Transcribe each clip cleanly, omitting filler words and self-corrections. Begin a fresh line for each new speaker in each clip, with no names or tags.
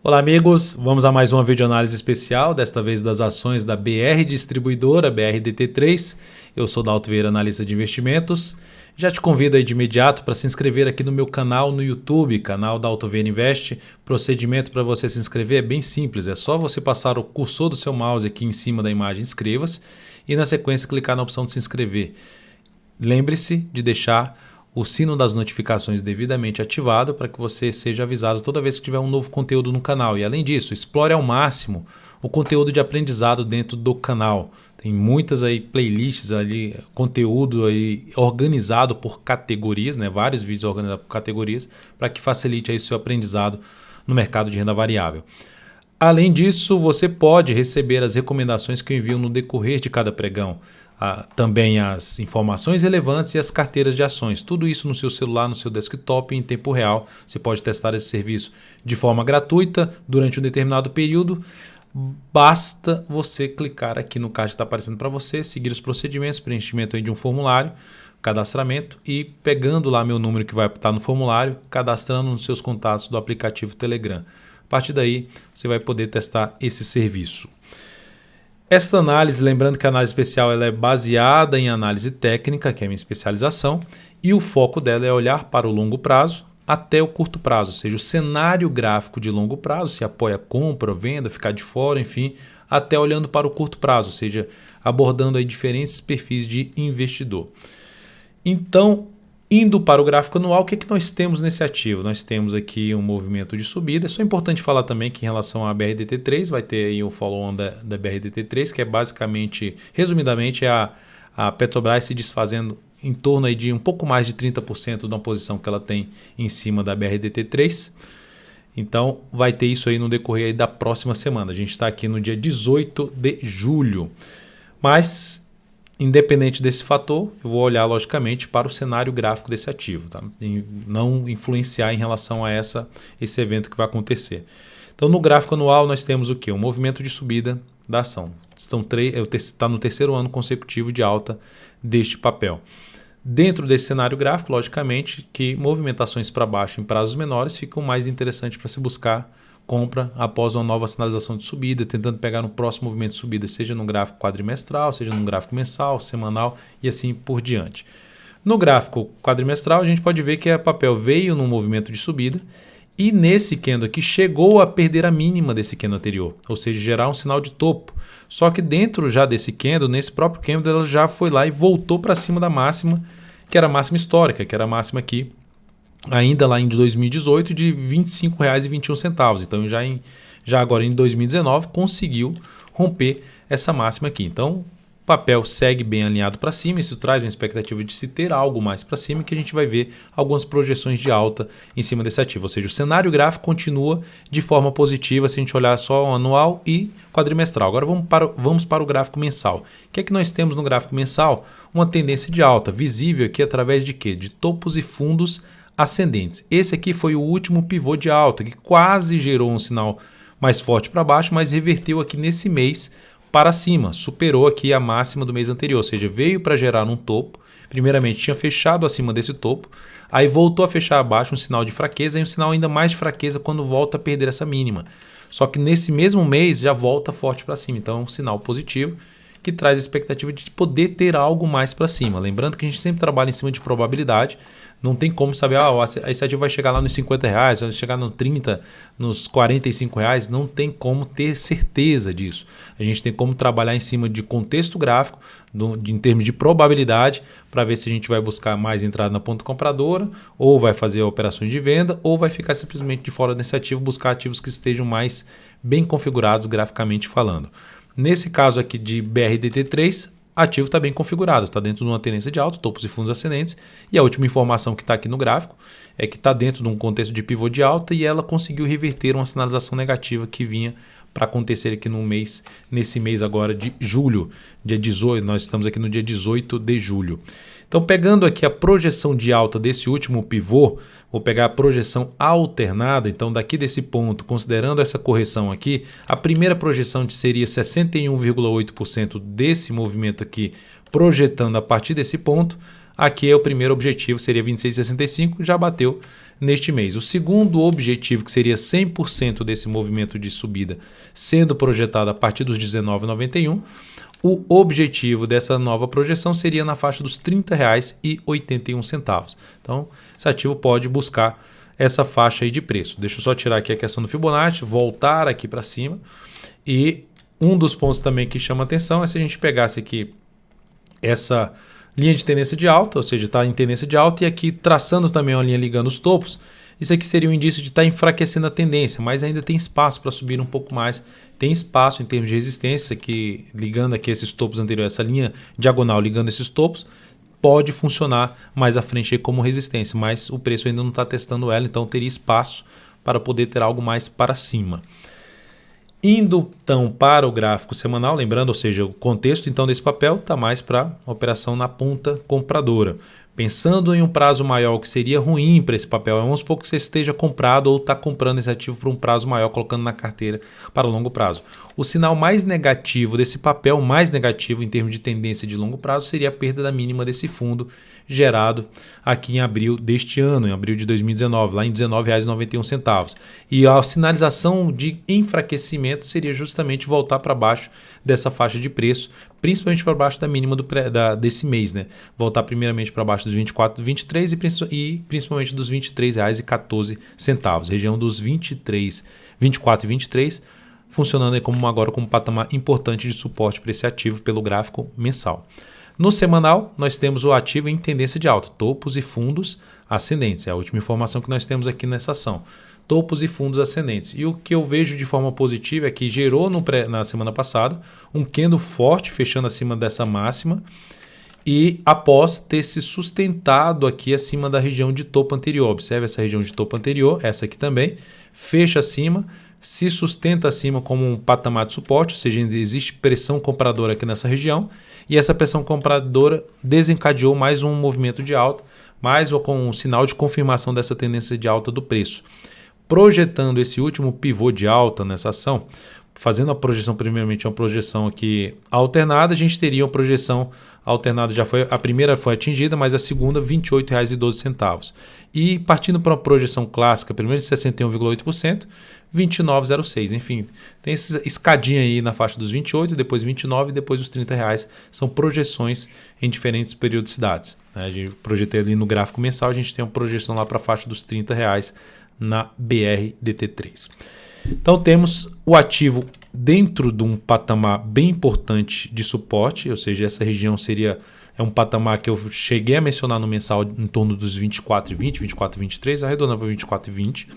Olá amigos, vamos a mais uma videoanálise especial, desta vez das ações da BR Distribuidora, BRDT3. Eu sou Dalto Vieira, analista de investimentos. Já te convido aí de imediato para se inscrever aqui no meu canal no YouTube, canal Dalto Vieira Invest. Procedimento para você se inscrever é bem simples, é só você passar o cursor do seu mouse aqui em cima da imagem inscreva-se e na sequência clicar na opção de se inscrever. Lembre-se de deixar o sino das notificações devidamente ativado para que você seja avisado toda vez que tiver um novo conteúdo no canal. E além disso, explore ao máximo o conteúdo de aprendizado dentro do canal. Tem muitas aí playlists ali, conteúdo aí organizado por categorias, né? Vários vídeos organizados por categorias para que facilite aí o seu aprendizado no mercado de renda variável. Além disso, você pode receber as recomendações que eu envio no decorrer de cada pregão. Também as informações relevantes e as carteiras de ações. Tudo isso no seu celular, no seu desktop em tempo real. Você pode testar esse serviço de forma gratuita durante um determinado período. Basta você clicar aqui no card que está aparecendo para você, seguir os procedimentos, preenchimento aí de um formulário, cadastramento e pegando lá meu número que vai estar no formulário, cadastrando nos seus contatos do aplicativo Telegram. A partir daí, você vai poder testar esse serviço. Esta análise, lembrando que a análise especial ela é baseada em análise técnica, que é a minha especialização, e o foco dela é olhar para o longo prazo até o curto prazo, ou seja, o cenário gráfico de longo prazo, se apoia compra, venda, ficar de fora, enfim, até olhando para o curto prazo, ou seja, abordando aí diferentes perfis de investidor. Então, indo para o gráfico anual, o que nós temos nesse ativo? Nós temos aqui um movimento de subida. É só importante falar também que em relação à BRDT3, vai ter aí o follow-on da BRDT3, que é basicamente, resumidamente, a Petrobras se desfazendo em torno aí de um pouco mais de 30% da posição que ela tem em cima da BRDT3. Então, vai ter isso aí no decorrer aí da próxima semana. A gente está aqui no dia 18 de julho. Mas, independente desse fator, eu vou olhar logicamente para o cenário gráfico desse ativo, tá? E não influenciar em relação a esse evento que vai acontecer. Então, no gráfico anual, nós temos o quê? Um movimento de subida da ação. Está no terceiro ano consecutivo de alta deste papel. Dentro desse cenário gráfico, logicamente, que movimentações para baixo em prazos menores ficam mais interessantes para se buscar compra após uma nova sinalização de subida, tentando pegar no próximo movimento de subida, seja no gráfico quadrimestral, seja no gráfico mensal, semanal e assim por diante. No gráfico quadrimestral, a gente pode ver que a papel veio num movimento de subida e nesse candle aqui chegou a perder a mínima desse candle anterior, ou seja, gerar um sinal de topo. Só que dentro já desse candle, nesse próprio candle, ela já foi lá e voltou para cima da máxima, que era a máxima histórica, que era a máxima aqui, ainda lá em 2018, de R$ 25,21. Então, já agora em 2019, conseguiu romper essa máxima aqui. Então, o papel segue bem alinhado para cima. Isso traz uma expectativa de se ter algo mais para cima, que a gente vai ver algumas projeções de alta em cima desse ativo. Ou seja, o cenário gráfico continua de forma positiva se a gente olhar só o anual e quadrimestral. Agora vamos para o gráfico mensal. O que é que nós temos no gráfico mensal? Uma tendência de alta, visível aqui através de quê? De topos e fundos ascendentes. Esse aqui foi o último pivô de alta, que quase gerou um sinal mais forte para baixo, mas reverteu aqui nesse mês para cima, superou aqui a máxima do mês anterior, ou seja, veio para gerar um topo. Primeiramente tinha fechado acima desse topo, aí voltou a fechar abaixo, um sinal de fraqueza, e um sinal ainda mais de fraqueza quando volta a perder essa mínima. Só que nesse mesmo mês já volta forte para cima, então é um sinal positivo que traz a expectativa de poder ter algo mais para cima. Lembrando que a gente sempre trabalha em cima de probabilidade, não tem como saber, esse ativo vai chegar lá nos R$50, vai chegar no 30, nos R$45, não tem como ter certeza disso. A gente tem como trabalhar em cima de contexto gráfico, em termos de probabilidade, para ver se a gente vai buscar mais entrada na ponta compradora, ou vai fazer operações de venda, ou vai ficar simplesmente de fora desse ativo, buscar ativos que estejam mais bem configurados graficamente falando. Nesse caso aqui de BRDT3, ativo está bem configurado, está dentro de uma tendência de alta, topos e fundos ascendentes, e a última informação que está aqui no gráfico é que está dentro de um contexto de pivô de alta e ela conseguiu reverter uma sinalização negativa que vinha para acontecer aqui nesse mês agora de julho, dia 18, nós estamos aqui no dia 18 de julho. Então, pegando aqui a projeção de alta desse último pivô, vou pegar a projeção alternada, então daqui desse ponto, considerando essa correção aqui, a primeira projeção seria 61,8% desse movimento aqui, projetando a partir desse ponto, Aqui é o primeiro objetivo, seria 26,65, já bateu neste mês. O segundo objetivo, que seria 100% desse movimento de subida, sendo projetado a partir dos 19,91, o objetivo dessa nova projeção seria na faixa dos R$ 30,81. Então, esse ativo pode buscar essa faixa aí de preço. Deixa eu só tirar aqui a questão do Fibonacci, voltar aqui para cima. E um dos pontos também que chama atenção é se a gente pegasse aqui essa linha de tendência de alta, ou seja, está em tendência de alta, e aqui traçando também uma linha ligando os topos. Isso aqui seria um indício de estar enfraquecendo a tendência, mas ainda tem espaço para subir um pouco mais. Tem espaço em termos de resistência, que ligando aqui esses topos anteriores, essa linha diagonal ligando esses topos, pode funcionar mais à frente aí como resistência, mas o preço ainda não está testando ela, então teria espaço para poder ter algo mais para cima. Indo então para o gráfico semanal, lembrando, ou seja, o contexto então desse papel está mais para operação na ponta compradora. Pensando em um prazo maior, que seria ruim para esse papel, vamos supor que você esteja comprado ou está comprando esse ativo por um prazo maior, colocando na carteira para longo prazo. O sinal mais negativo desse papel, mais negativo em termos de tendência de longo prazo, seria a perda da mínima desse fundo gerado aqui em abril deste ano, em abril de 2019, lá em R$ 19,91. E a sinalização de enfraquecimento seria justamente voltar para baixo dessa faixa de preço, principalmente para baixo da mínima desse mês, né? Voltar primeiramente para baixo dos 24,23 e principalmente dos R$ 23,14, região dos 24,23, funcionando aí agora como um patamar importante de suporte para esse ativo pelo gráfico mensal. No semanal, nós temos o ativo em tendência de alta, topos e fundos ascendentes. É a última informação que nós temos aqui nessa ação. Topos e fundos ascendentes. E o que eu vejo de forma positiva é que gerou na semana passada um candle forte, fechando acima dessa máxima, e após ter se sustentado aqui acima da região de topo anterior. Observe essa região de topo anterior, essa aqui também, fecha acima, se sustenta acima como um patamar de suporte, ou seja, existe pressão compradora aqui nessa região, e essa pressão compradora desencadeou mais um movimento de alta, mais com um sinal de confirmação dessa tendência de alta do preço. Projetando esse último pivô de alta nessa ação, fazendo a projeção, primeiramente uma projeção aqui alternada, a gente teria uma projeção alternada, a primeira foi atingida, mas a segunda R$ 28,12. E partindo para uma projeção clássica, primeiro de 61,8%, 29,06. Enfim, tem essa escadinha aí na faixa dos 28, depois 29 e depois os R$30. São projeções em diferentes periodicidades. A gente projetei ali no gráfico mensal, a gente tem uma projeção lá para a faixa dos R$30 na BRDT3. Então temos o ativo dentro de um patamar bem importante de suporte, ou seja, essa região é um patamar que eu cheguei a mencionar no mensal em torno dos 24,20, 24,23, arredondando para 24,20.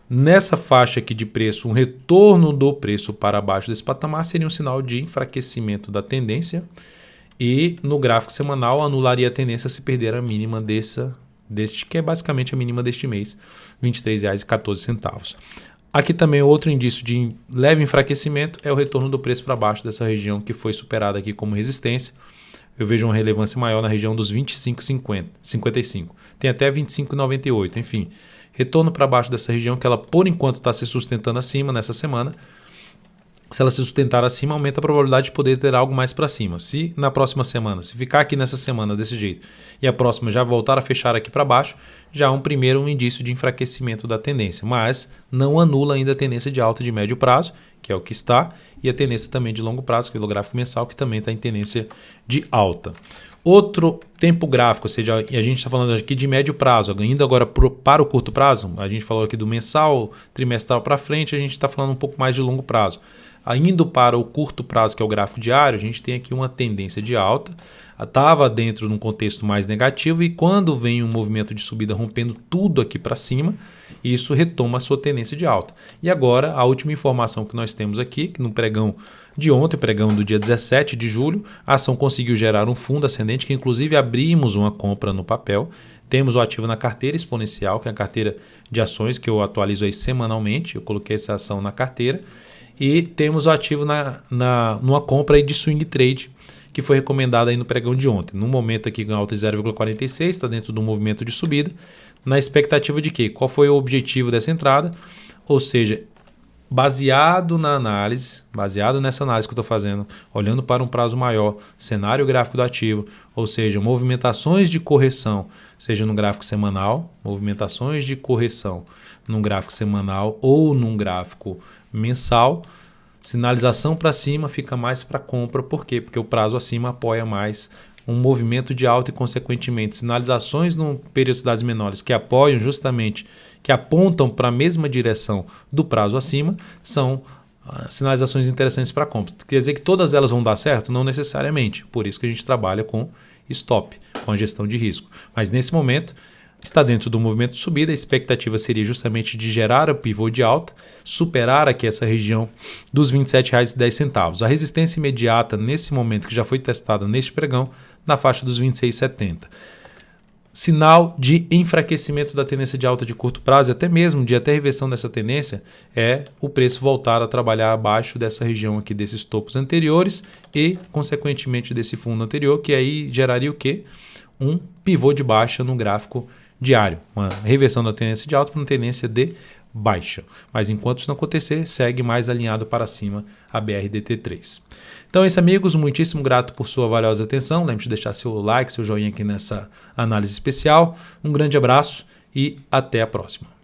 Nessa faixa aqui de preço, um retorno do preço para baixo desse patamar seria um sinal de enfraquecimento da tendência, e no gráfico semanal anularia a tendência se perder a mínima deste, que é basicamente a mínima deste mês, R$ 23,14. Aqui também outro indício de leve enfraquecimento é o retorno do preço para baixo dessa região que foi superada aqui como resistência. Eu vejo uma relevância maior na região dos 25,55. Tem até 25,98. Enfim, retorno para baixo dessa região que ela por enquanto está se sustentando acima nessa semana. Se ela se sustentar acima, aumenta a probabilidade de poder ter algo mais para cima. Se na próxima semana, se ficar aqui nessa semana desse jeito e a próxima já voltar a fechar aqui para baixo, já é um indício de enfraquecimento da tendência, mas não anula ainda a tendência de alta de médio prazo, que é o que está, e a tendência também de longo prazo, pelo gráfico mensal, que também está em tendência de alta. Outro tempo gráfico, ou seja, a gente está falando aqui de médio prazo, indo agora para o curto prazo, a gente falou aqui do mensal, trimestral para frente, a gente está falando um pouco mais de longo prazo. Indo para o curto prazo, que é o gráfico diário, a gente tem aqui uma tendência de alta, estava dentro de um contexto mais negativo, e quando vem um movimento de subida rompendo tudo aqui para cima, isso retoma a sua tendência de alta. E agora, a última informação que nós temos aqui, que no pregão de ontem, pregão do dia 17 de julho, a ação conseguiu gerar um fundo ascendente, que inclusive abrimos uma compra no papel. Temos o ativo na carteira exponencial, que é a carteira de ações que eu atualizo aí semanalmente, eu coloquei essa ação na carteira. E temos o ativo numa compra aí de swing trade, que foi recomendada aí no pregão de ontem. No momento aqui com alta de 0,46, está dentro do movimento de subida. Na expectativa de quê? Qual foi o objetivo dessa entrada? Ou seja, baseado nessa análise que eu estou fazendo, olhando para um prazo maior, cenário gráfico do ativo, ou seja, movimentações de correção, seja no gráfico semanal, movimentações de correção num gráfico semanal ou num gráfico mensal, sinalização para cima fica mais para compra. Por quê? Porque o prazo acima apoia mais um movimento de alta e, consequentemente, sinalizações em periodicidades menores que apoiam justamente, que apontam para a mesma direção do prazo acima, são sinalizações interessantes para compra. Quer dizer que todas elas vão dar certo? Não necessariamente. Por isso que a gente trabalha com stop, com a gestão de risco. Mas nesse momento está dentro do movimento de subida, a expectativa seria justamente de gerar o pivô de alta, superar aqui essa região dos R$ 27,10. A resistência imediata nesse momento, que já foi testada neste pregão, na faixa dos R$ 26,70. Sinal de enfraquecimento da tendência de alta de curto prazo, até mesmo de até reversão dessa tendência, é o preço voltar a trabalhar abaixo dessa região aqui, desses topos anteriores e, consequentemente, desse fundo anterior, que aí geraria o quê? Um pivô de baixa no gráfico diário, uma reversão da tendência de alta para uma tendência de baixa. Mas enquanto isso não acontecer, segue mais alinhado para cima a BRDT3. Então é isso, amigos, muitíssimo grato por sua valiosa atenção. Lembre de deixar seu like, seu joinha aqui nessa análise especial. Um grande abraço e até a próxima.